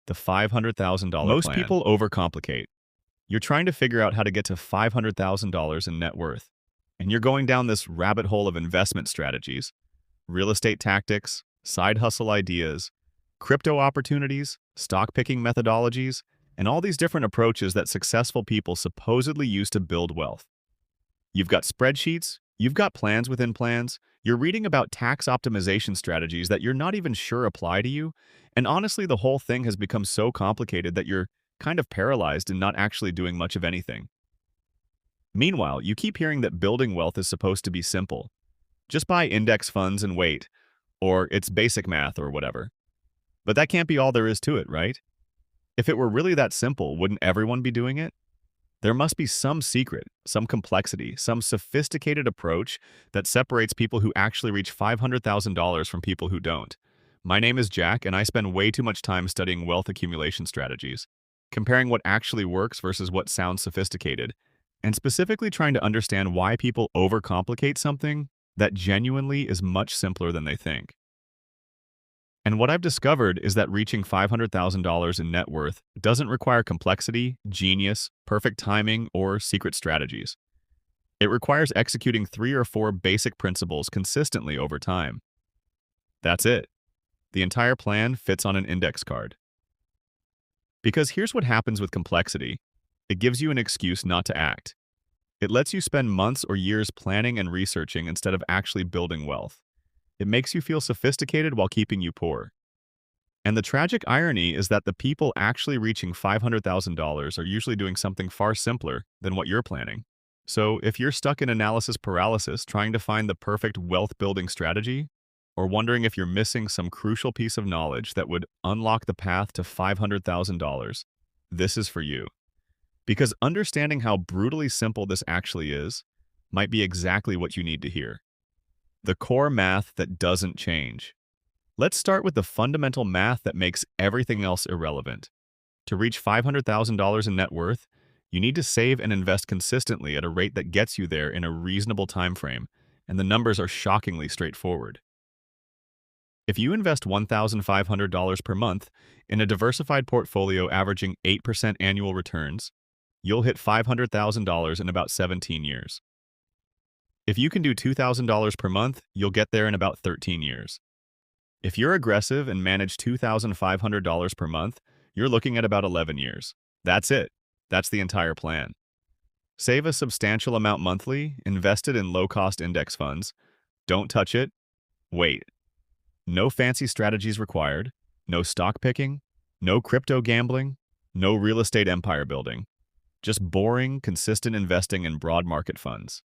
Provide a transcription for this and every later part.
The $500,000 Most plan. People overcomplicate. You're trying to figure out how to get to $500,000 in net worth, and you're going down this rabbit hole of investment strategies, real estate tactics, side hustle ideas, crypto opportunities, stock picking methodologies, and all these different approaches that successful people supposedly use to build wealth. You've got spreadsheets, you've got plans within plans, you're reading about tax optimization strategies that you're not even sure apply to you, and honestly, the whole thing has become so complicated that you're kind of paralyzed and not actually doing much of anything. Meanwhile, you keep hearing that building wealth is supposed to be simple. Just buy index funds and wait, or it's basic math or whatever. But that can't be all there is to it, right? If it were really that simple, wouldn't everyone be doing it? There must be some secret, some complexity, some sophisticated approach that separates people who actually reach $500,000 from people who don't. My name is Jack, and I spend way too much time studying wealth accumulation strategies, comparing what actually works versus what sounds sophisticated, and specifically trying to understand why people overcomplicate something that genuinely is much simpler than they think. And what I've discovered is that reaching $500,000 in net worth doesn't require complexity, genius, perfect timing, or secret strategies. It requires executing 3 or 4 basic principles consistently over time. That's it. The entire plan fits on an index card. Because here's what happens with complexity. It gives you an excuse not to act. It lets you spend months or years planning and researching instead of actually building wealth. It makes you feel sophisticated while keeping you poor. And the tragic irony is that the people actually reaching $500,000 are usually doing something far simpler than what you're planning. So if you're stuck in analysis paralysis trying to find the perfect wealth-building strategy, or wondering if you're missing some crucial piece of knowledge that would unlock the path to $500,000, this is for you. Because understanding how brutally simple this actually is might be exactly what you need to hear. The core math that doesn't change. Let's start with the fundamental math that makes everything else irrelevant. To reach $500,000 in net worth, you need to save and invest consistently at a rate that gets you there in a reasonable time frame, and the numbers are shockingly straightforward. If you invest $1,500 per month in a diversified portfolio averaging 8% annual returns, you'll hit $500,000 in about 17 years. If you can do $2,000 per month, you'll get there in about 13 years. If you're aggressive and manage $2,500 per month, you're looking at about 11 years. That's it. That's the entire plan. Save a substantial amount monthly, invest it in low-cost index funds. Don't touch it. Wait. No fancy strategies required, no stock picking, no crypto gambling, no real estate empire building. Just boring, consistent investing in broad market funds.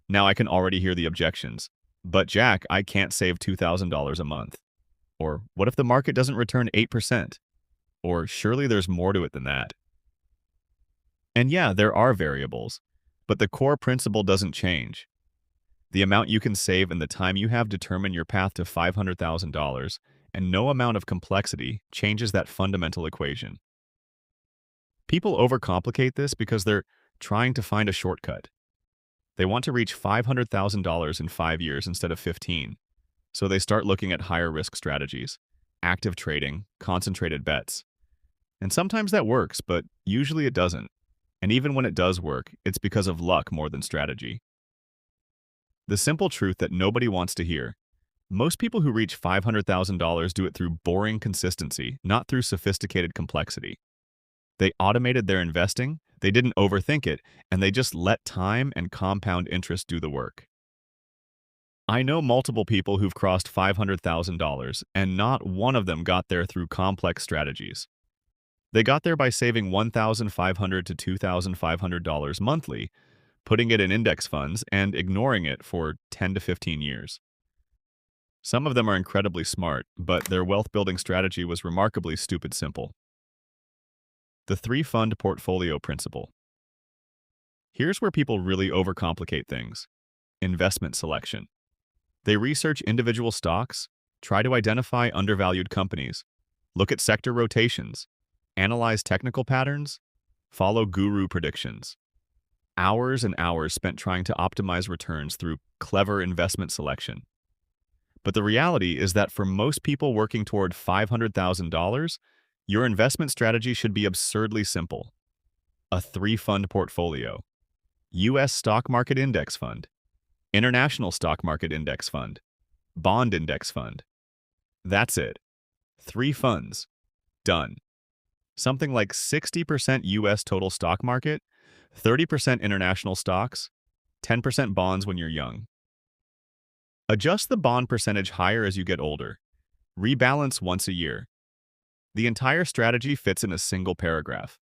Now I can already hear the objections. But Jack, I can't save $2,000 a month. Or what if the market doesn't return 8%? Or surely there's more to it than that. And yeah, there are variables, but the core principle doesn't change. The amount you can save and the time you have determine your path to $500,000, and no amount of complexity changes that fundamental equation. People overcomplicate this because they're trying to find a shortcut. They want to reach $500,000 in 5 years instead of 15, so they start looking at higher risk strategies, active trading, concentrated bets. And sometimes that works, but usually it doesn't. And even when it does work, it's because of luck more than strategy. The simple truth that nobody wants to hear: most people who reach $500,000 do it through boring consistency, not through sophisticated complexity. They automated their investing, they didn't overthink it, and they just let time and compound interest do the work. I know multiple people who've crossed $500,000, and not one of them got there through complex strategies. They got there by saving $1,500 to $2,500 monthly, putting it in index funds, and ignoring it for 10 to 15 years. Some of them are incredibly smart, but their wealth-building strategy was remarkably stupid simple. The 3-fund portfolio principle. Here's where people really overcomplicate things. Investment selection. They research individual stocks, try to identify undervalued companies, look at sector rotations, analyze technical patterns, follow guru predictions. Hours and hours spent trying to optimize returns through clever investment selection. But the reality is that for most people working toward $500,000, Your investment strategy should be absurdly simple. A 3-fund portfolio. U.S. Stock Market Index Fund, International Stock Market Index Fund, Bond Index Fund. That's it. 3 funds. Done. Something like 60% U.S. total stock market, 30% international stocks, 10% bonds when you're young. Adjust the bond percentage higher as you get older. Rebalance once a year. The entire strategy fits in a single paragraph.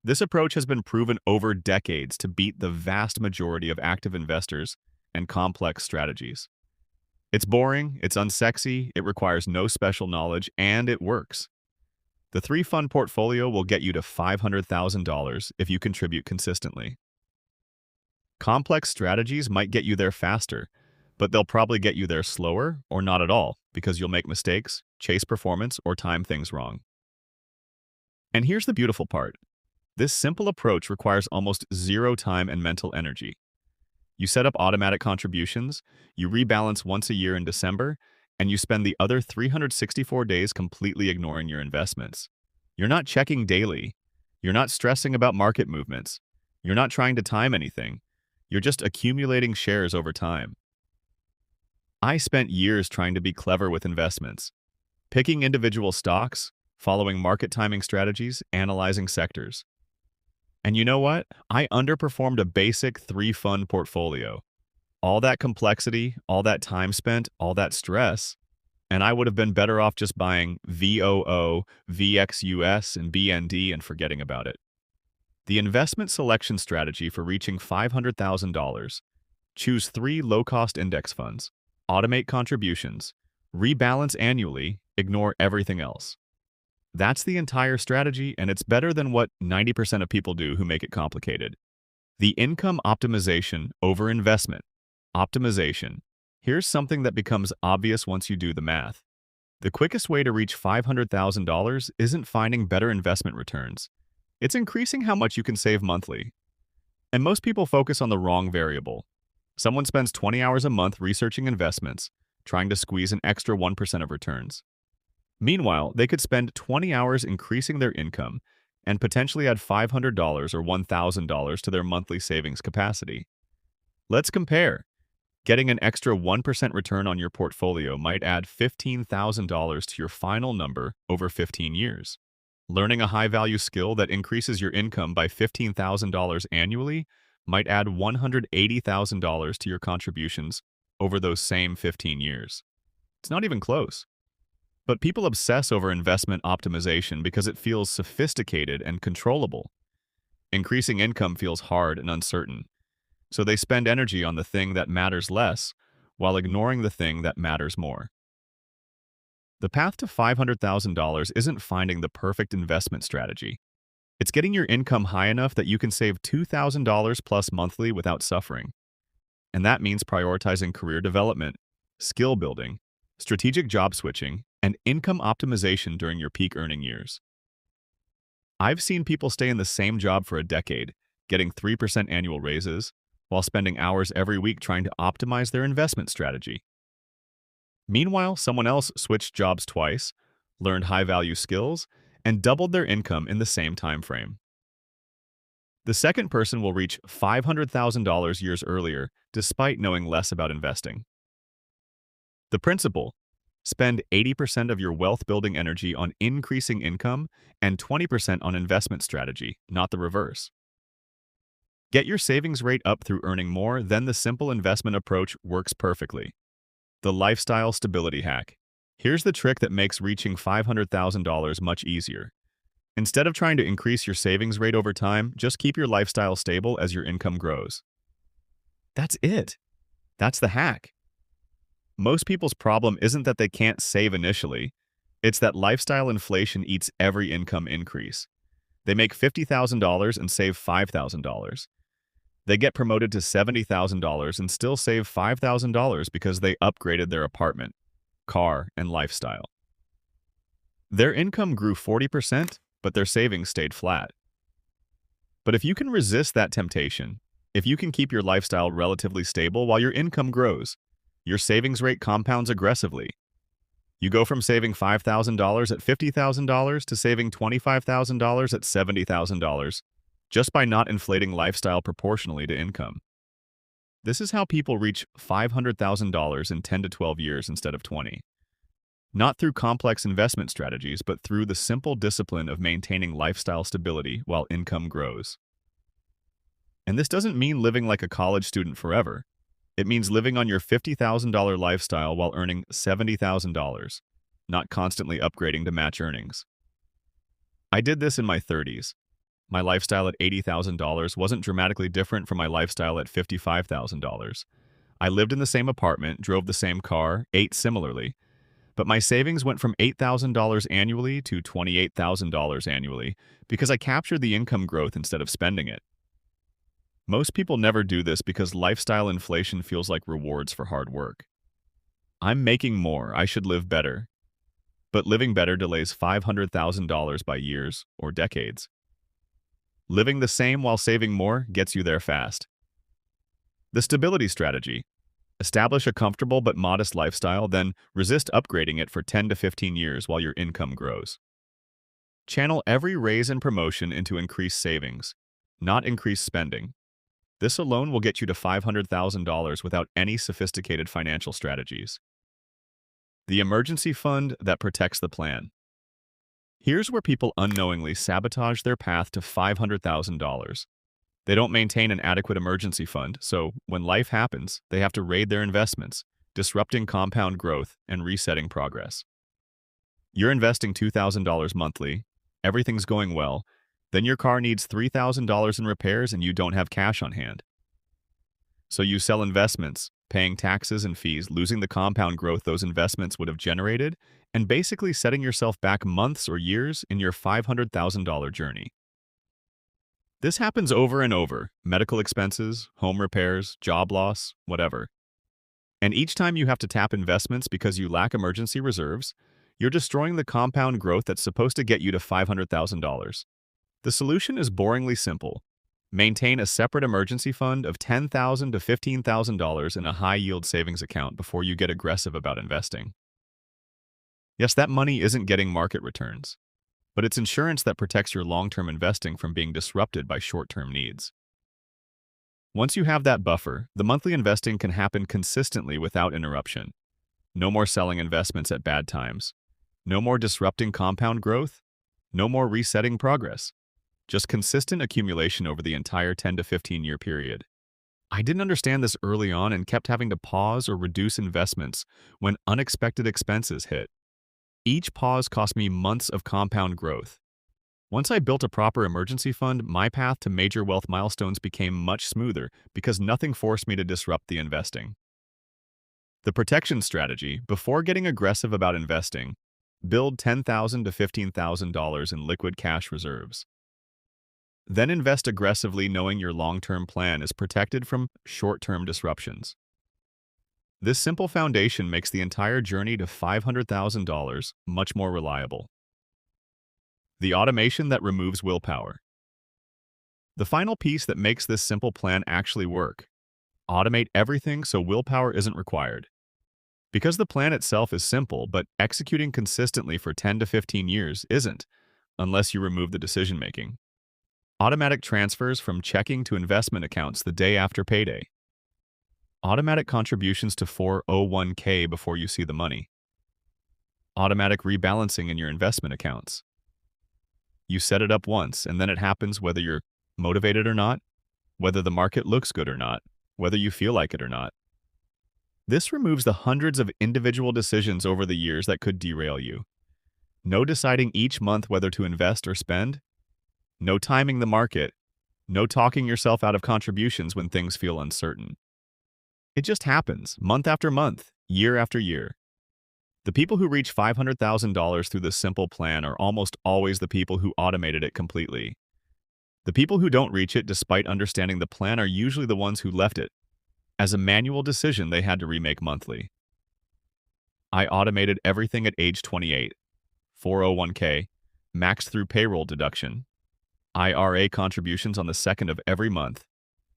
This approach has been proven over decades to beat the vast majority of active investors and complex strategies. It's boring, it's unsexy, it requires no special knowledge, and it works. The 3-fund portfolio will get you to $500,000 if you contribute consistently. Complex strategies might get you there faster, but they'll probably get you there slower or not at all because you'll make mistakes, chase performance, or time things wrong. And here's the beautiful part. This simple approach requires almost zero time and mental energy. You set up automatic contributions, you rebalance once a year in December, and you spend the other 364 days completely ignoring your investments. You're not checking daily. You're not stressing about market movements. You're not trying to time anything. You're just accumulating shares over time. I spent years trying to be clever with investments, picking individual stocks, following market timing strategies, analyzing sectors. And you know what? I underperformed a basic 3-fund portfolio. All that complexity, all that time spent, all that stress, and I would have been better off just buying VOO, VXUS, and BND and forgetting about it. The investment selection strategy for reaching $500,000. Choose 3 low-cost index funds, automate contributions, rebalance annually, ignore everything else. That's the entire strategy, and it's better than what 90% of people do who make it complicated. The income optimization over investment. Optimization. Here's something that becomes obvious once you do the math. The quickest way to reach $500,000 isn't finding better investment returns. It's increasing how much you can save monthly. And most people focus on the wrong variable. Someone spends 20 hours a month researching investments, trying to squeeze an extra 1% of returns. Meanwhile, they could spend 20 hours increasing their income and potentially add $500 or $1,000 to their monthly savings capacity. Let's compare. Getting an extra 1% return on your portfolio might add $15,000 to your final number over 15 years. Learning a high-value skill that increases your income by $15,000 annually might add $180,000 to your contributions over those same 15 years. It's not even close. But people obsess over investment optimization because it feels sophisticated and controllable. Increasing income feels hard and uncertain, so they spend energy on the thing that matters less while ignoring the thing that matters more. The path to $500,000 isn't finding the perfect investment strategy. It's getting your income high enough that you can save $2,000 plus monthly without suffering. And that means prioritizing career development, skill building, strategic job switching, and income optimization during your peak earning years. I've seen people stay in the same job for a decade, getting 3% annual raises, while spending hours every week trying to optimize their investment strategy. Meanwhile, someone else switched jobs twice, learned high-value skills, and doubled their income in the same time frame. The second person will reach $500,000 years earlier, despite knowing less about investing. The principle: spend 80% of your wealth-building energy on increasing income and 20% on investment strategy, not the reverse. Get your savings rate up through earning more, then the simple investment approach works perfectly. The lifestyle stability hack. Here's the trick that makes reaching $500,000 much easier. Instead of trying to increase your savings rate over time, just keep your lifestyle stable as your income grows. That's it. That's the hack. Most people's problem isn't that they can't save initially. It's that lifestyle inflation eats every income increase. They make $50,000 and save $5,000. They get promoted to $70,000 and still save $5,000 because they upgraded their apartment, car, and lifestyle. Their income grew 40%, but their savings stayed flat. But if you can resist that temptation, if you can keep your lifestyle relatively stable while your income grows, your savings rate compounds aggressively. You go from saving $5,000 at $50,000 to saving $25,000 at $70,000 just by not inflating lifestyle proportionally to income. This is how people reach $500,000 in 10 to 12 years instead of 20. Not through complex investment strategies, but through the simple discipline of maintaining lifestyle stability while income grows. And this doesn't mean living like a college student forever. It means living on your $50,000 lifestyle while earning $70,000, not constantly upgrading to match earnings. I did this in my 30s. My lifestyle at $80,000 wasn't dramatically different from my lifestyle at $55,000. I lived in the same apartment, drove the same car, ate similarly, but my savings went from $8,000 annually to $28,000 annually because I captured the income growth instead of spending it. Most people never do this because lifestyle inflation feels like rewards for hard work. I'm making more, I should live better. But living better delays $500,000 by years or decades. Living the same while saving more gets you there fast. The stability strategy. Establish a comfortable but modest lifestyle, then resist upgrading it for 10 to 15 years while your income grows. Channel every raise and promotion into increased savings, not increased spending. This alone will get you to $500,000 without any sophisticated financial strategies. The emergency fund that protects the plan. Here's where people unknowingly sabotage their path to $500,000. They don't maintain an adequate emergency fund, so when life happens, they have to raid their investments, disrupting compound growth and resetting progress. You're investing $2,000 monthly, everything's going well, then your car needs $3,000 in repairs and you don't have cash on hand. So you sell investments, paying taxes and fees, losing the compound growth those investments would have generated, and basically setting yourself back months or years in your $500,000 journey. This happens over and over: medical expenses, home repairs, job loss, whatever. And each time you have to tap investments because you lack emergency reserves, you're destroying the compound growth that's supposed to get you to $500,000. The solution is boringly simple. Maintain a separate emergency fund of $10,000 to $15,000 in a high-yield savings account before you get aggressive about investing. Yes, that money isn't getting market returns, but it's insurance that protects your long-term investing from being disrupted by short-term needs. Once you have that buffer, the monthly investing can happen consistently without interruption. No more selling investments at bad times. No more disrupting compound growth. No more resetting progress. Just consistent accumulation over the entire 10 to 15-year period. I didn't understand this early on and kept having to pause or reduce investments when unexpected expenses hit. Each pause cost me months of compound growth. Once I built a proper emergency fund, my path to major wealth milestones became much smoother because nothing forced me to disrupt the investing. The protection strategy: before getting aggressive about investing, build $10,000 to $15,000 in liquid cash reserves. Then invest aggressively knowing your long-term plan is protected from short-term disruptions. This simple foundation makes the entire journey to $500,000 much more reliable. The automation that removes willpower. The final piece that makes this simple plan actually work: automate everything so willpower isn't required. Because the plan itself is simple, but executing consistently for 10 to 15 years isn't, unless you remove the decision-making. Automatic transfers from checking to investment accounts the day after payday. Automatic contributions to 401k before you see the money. Automatic rebalancing in your investment accounts. You set it up once, and then it happens whether you're motivated or not, whether the market looks good or not, whether you feel like it or not. This removes the hundreds of individual decisions over the years that could derail you. No deciding each month whether to invest or spend. No timing the market. No talking yourself out of contributions when things feel uncertain. It just happens, month after month, year after year. The people who reach $500,000 through this simple plan are almost always the people who automated it completely. The people who don't reach it despite understanding the plan are usually the ones who left it as a manual decision they had to remake monthly. I automated everything at age 28. 401k, maxed through payroll deduction, IRA contributions on the 2nd of every month,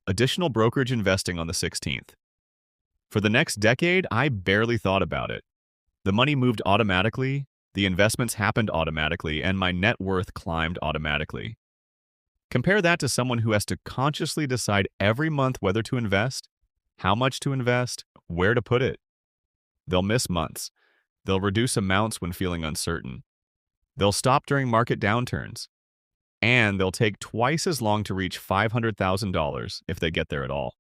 additional brokerage investing on the 16th. For the next decade, I barely thought about it. The money moved automatically, the investments happened automatically, and my net worth climbed automatically. Compare that to someone who has to consciously decide every month whether to invest, how much to invest, where to put it. They'll miss months. They'll reduce amounts when feeling uncertain. They'll stop during market downturns. And they'll take twice as long to reach $500,000 if they get there at all.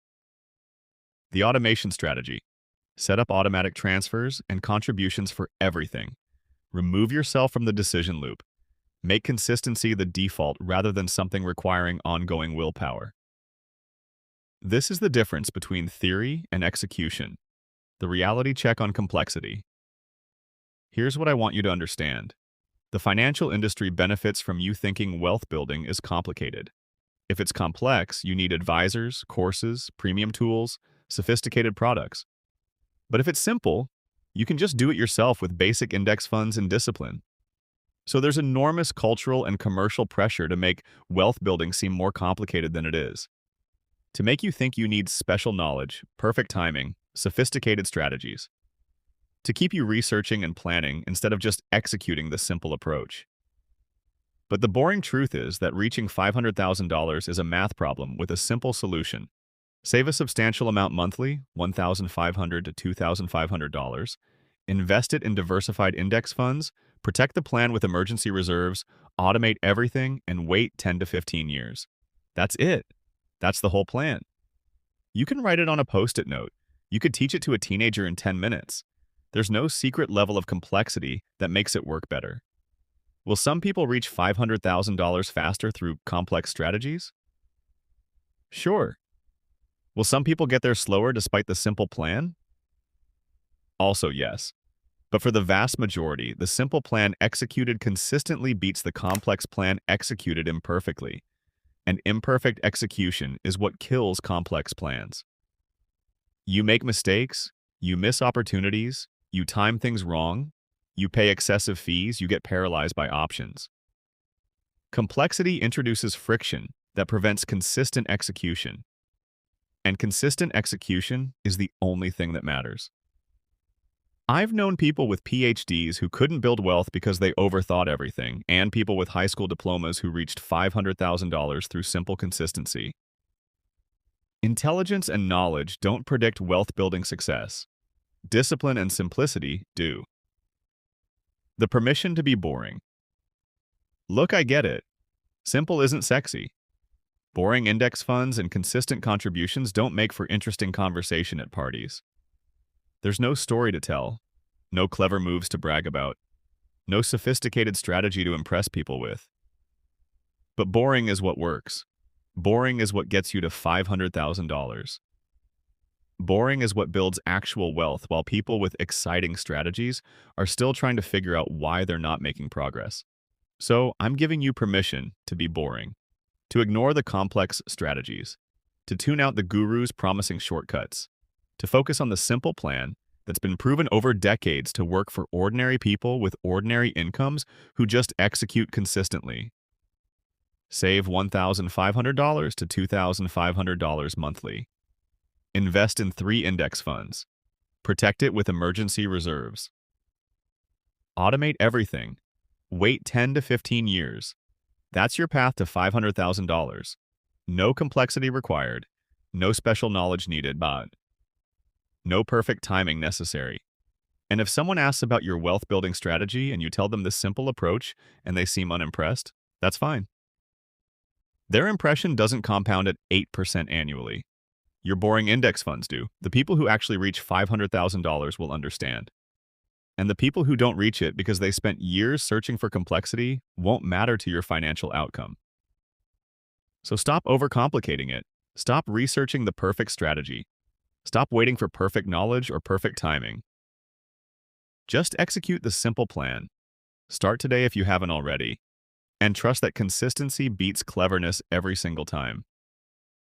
The automation strategy. Set up automatic transfers and contributions for everything. Remove yourself from the decision loop. Make consistency the default rather than something requiring ongoing willpower. This is the difference between theory and execution. The reality check on complexity. Here's what I want you to understand. The financial industry benefits from you thinking wealth building is complicated. If it's complex, you need advisors, courses, premium tools, sophisticated products. But if it's simple, you can just do it yourself with basic index funds and discipline. So there's enormous cultural and commercial pressure to make wealth building seem more complicated than it is. To make you think you need special knowledge, perfect timing, sophisticated strategies. To keep you researching and planning instead of just executing the simple approach. But the boring truth is that reaching $500,000 is a math problem with a simple solution. Save a substantial amount monthly, $1,500 to $2,500. Invest it in diversified index funds, protect the plan with emergency reserves, automate everything, and wait 10 to 15 years. That's it. That's the whole plan. You can write it on a Post-it note. You could teach it to a teenager in 10 minutes. There's no secret level of complexity that makes it work better. Will some people reach $500,000 faster through complex strategies? Sure. Will some people get there slower despite the simple plan? Also yes. But for the vast majority, the simple plan executed consistently beats the complex plan executed imperfectly. And imperfect execution is what kills complex plans. You make mistakes, you miss opportunities, you time things wrong, you pay excessive fees, you get paralyzed by options. Complexity introduces friction that prevents consistent execution. And consistent execution is the only thing that matters. I've known people with PhDs who couldn't build wealth because they overthought everything, and people with high school diplomas who reached $500,000 through simple consistency. Intelligence and knowledge don't predict wealth-building success. Discipline and simplicity do. The permission to be boring. Look, I get it. Simple isn't sexy. Boring index funds and consistent contributions don't make for interesting conversation at parties. There's no story to tell, no clever moves to brag about, no sophisticated strategy to impress people with. But boring is what works. Boring is what gets you to $500,000. Boring is what builds actual wealth while people with exciting strategies are still trying to figure out why they're not making progress. So I'm giving you permission to be boring, to ignore the complex strategies, to tune out the gurus promising shortcuts, to focus on the simple plan that's been proven over decades to work for ordinary people with ordinary incomes who just execute consistently. Save $1,500 to $2,500 monthly. Invest in 3 index funds. Protect it with emergency reserves. Automate everything. Wait 10 to 15 years. That's your path to $500,000. No complexity required. No special knowledge needed, but no perfect timing necessary. And if someone asks about your wealth-building strategy and you tell them this simple approach and they seem unimpressed, that's fine. Their impression doesn't compound at 8% annually. Your boring index funds do. The people who actually reach $500,000 will understand. And the people who don't reach it because they spent years searching for complexity won't matter to your financial outcome. So stop overcomplicating it. Stop researching the perfect strategy. Stop waiting for perfect knowledge or perfect timing. Just execute the simple plan. Start today if you haven't already. And trust that consistency beats cleverness every single time.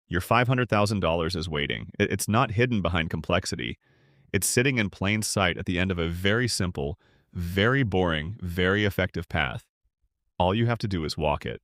Your $500,000 is waiting. It's not hidden behind complexity. It's sitting in plain sight at the end of a very simple, very boring, very effective path. All you have to do is walk it.